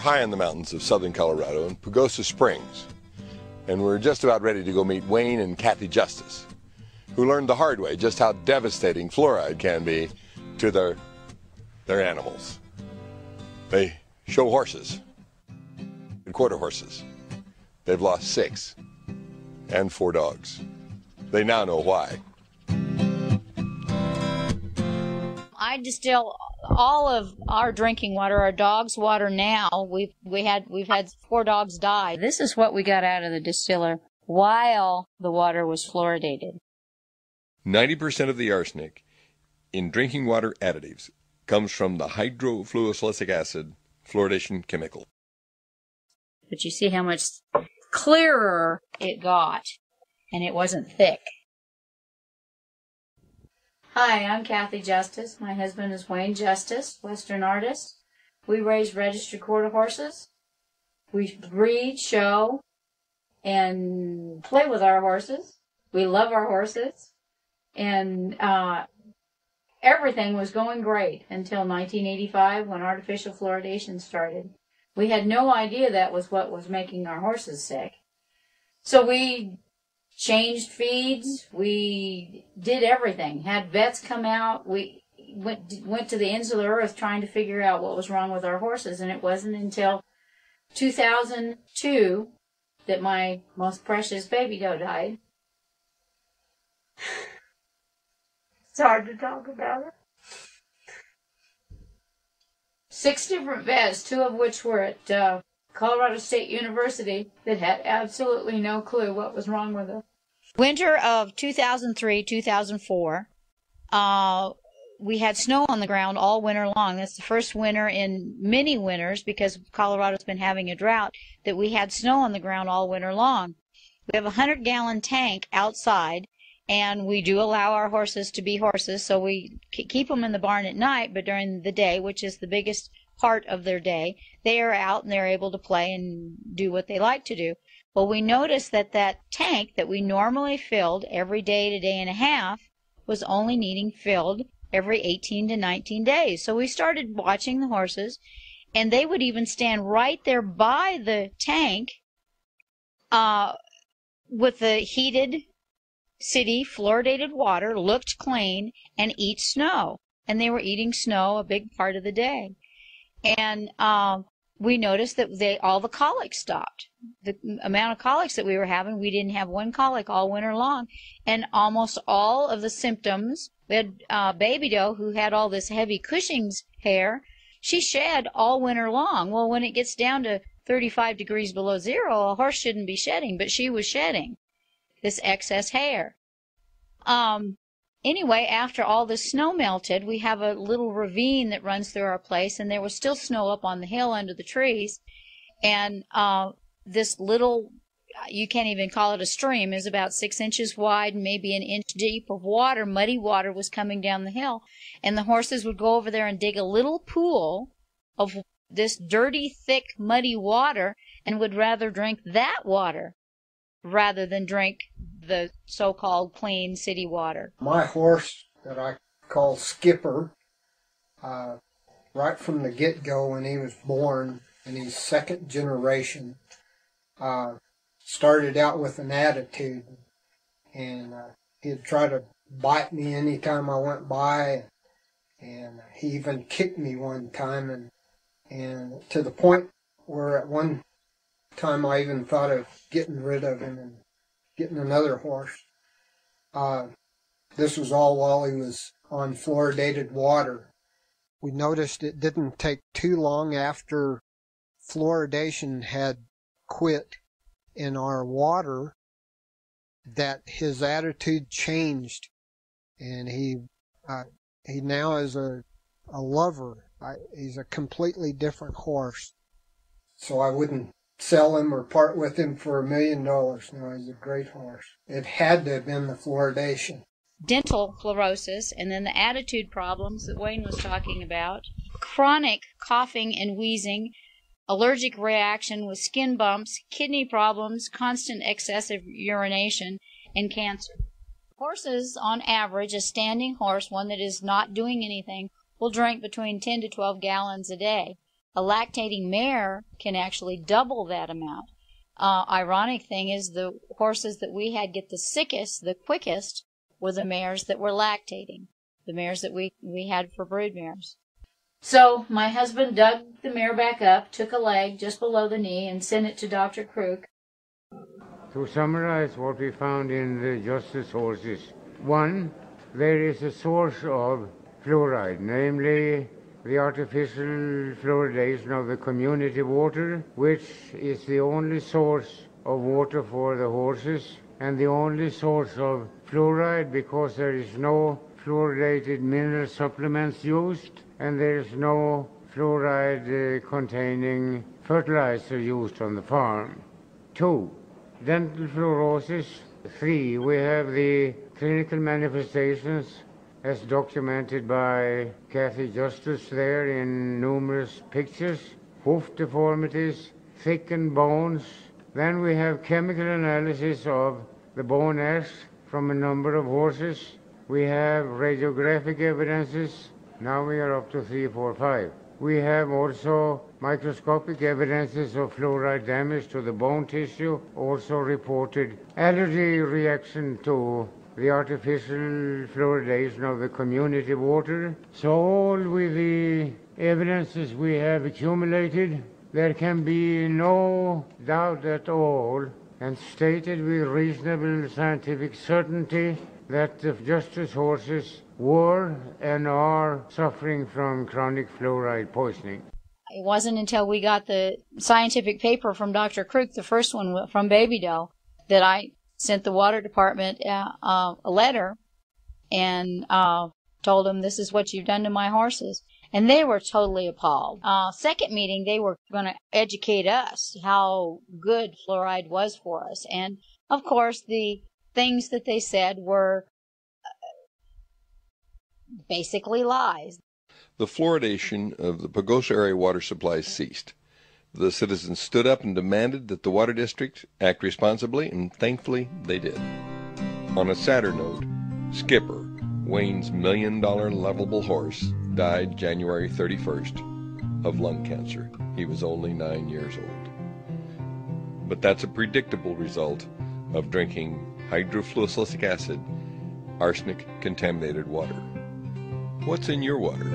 high in the mountains of southern Colorado in Pagosa Springs, and we're just about ready to go meet Wayne and Kathy Justice, who learned the hard way just how devastating fluoride can be to their animals. They show horses, quarter horses. They've lost 6 and 4 dogs. They now know why. I distill all of our drinking water, our dog's water now. We've had 4 dogs die. This is what we got out of the distiller while the water was fluoridated. 90% of the arsenic in drinking water additives comes from the hydrofluosilicic acid fluoridation chemical. But you see how much clearer it got, and it wasn't thick. Hi, I'm Kathy Justice. My husband is Wayne Justice, Western artist. We raise registered quarter horses. We breed, show, and play with our horses. We love our horses. And everything was going great until 1985 when artificial fluoridation started. We had no idea that was what was making our horses sick. So we changed feeds, we did everything, had vets come out, we went to the ends of the earth trying to figure out what was wrong with our horses, and it wasn't until 2002 that my most precious baby doe died. It's hard to talk about it. 6 different vets, 2 of which were at Colorado State University, that had absolutely no clue what was wrong with her. Winter of 2003-2004, we had snow on the ground all winter long. That's the first winter in many winters, because Colorado's been having a drought, that we had snow on the ground all winter long. We have a 100-gallon tank outside, and we do allow our horses to be horses, so we keep them in the barn at night, but during the day, which is the biggest part of their day, they are out and they're able to play and do what they like to do. Well, we noticed that that tank that we normally filled every day to day and a half was only needing filled every 18 to 19 days. So we started watching the horses, and they would even stand right there by the tank with the heated city fluoridated water, looked clean, and eat snow. And they were eating snow a big part of the day. And we noticed that all the colics stopped. The amount of colics that we were having, we didn't have one colic all winter long. And almost all of the symptoms, we had baby doe who had all this heavy Cushing's hair. She shed all winter long. Well, when it gets down to 35 degrees below zero, a horse shouldn't be shedding, but she was shedding this excess hair. Anyway, after all the snow melted, we have a little ravine that runs through our place, and there was still snow up on the hill under the trees. And this little, you can't even call it a stream, is about 6 inches wide, maybe an inch deep of water, muddy water was coming down the hill. And the horses would go over there and dig a little pool of this dirty, thick, muddy water, and would rather drink that water rather than drink the so-called clean city water. My horse that I call Skipper, right from the get-go when he was born, and he's 2nd generation, started out with an attitude, and he'd try to bite me anytime I went by, and he even kicked me one time, and to the point where at one time I even thought of getting rid of him and getting another horse. This was all while he was on fluoridated water. We noticed it didn't take too long after fluoridation had quit in our water that his attitude changed, and he now is a lover. He's a completely different horse. So I wouldn't sell him or part with him for $1 million. No, he's a great horse. It had to have been the fluoridation. Dental fluorosis, and then the attitude problems that Wayne was talking about, chronic coughing and wheezing, allergic reaction with skin bumps, kidney problems, constant excessive urination, and cancer. Horses, on average, a standing horse, one that is not doing anything, will drink between 10 to 12 gallons a day. A lactating mare can actually double that amount. Ironic thing is the horses that we had get the sickest, the quickest, were the mares that were lactating, the mares that we had for brood mares. So my husband dug the mare back up, took a leg just below the knee, and sent it to Dr. Crook. To summarize what we found in the Justice horses: 1, there is a source of fluoride, namely the artificial fluoridation of the community water, which is the only source of water for the horses and the only source of fluoride, because there is no fluoridated mineral supplements used and there is no fluoride containing fertilizer used on the farm. 2, dental fluorosis. 3, we have the clinical manifestations as documented by Kathy Justice there in numerous pictures: hoof deformities, thickened bones. Then we have chemical analysis of the bone ash from a number of horses. We have radiographic evidences. Now we are up to 3, 4, 5. We have also microscopic evidences of fluoride damage to the bone tissue, also reported allergy reaction to the artificial fluoridation of the community water. So all with the evidences we have accumulated, there can be no doubt at all, and stated with reasonable scientific certainty, that the Justice horses were and are suffering from chronic fluoride poisoning. It wasn't until we got the scientific paper from Dr. Crook, the first one from Baby Doe, that I sent the water department a letter and told them, this is what you've done to my horses. And they were totally appalled. Second meeting, they were going to educate us how good fluoride was for us. And, of course, the things that they said were basically lies. The fluoridation of the Pagosa area water supply ceased. The citizens stood up and demanded that the water district act responsibly, and thankfully they did. On a sadder note, Skipper, Wayne's $1 million lovable horse, died January 31st of lung cancer. He was only 9 years old. But that's a predictable result of drinking hydrofluosilicic acid, arsenic-contaminated water. What's in your water?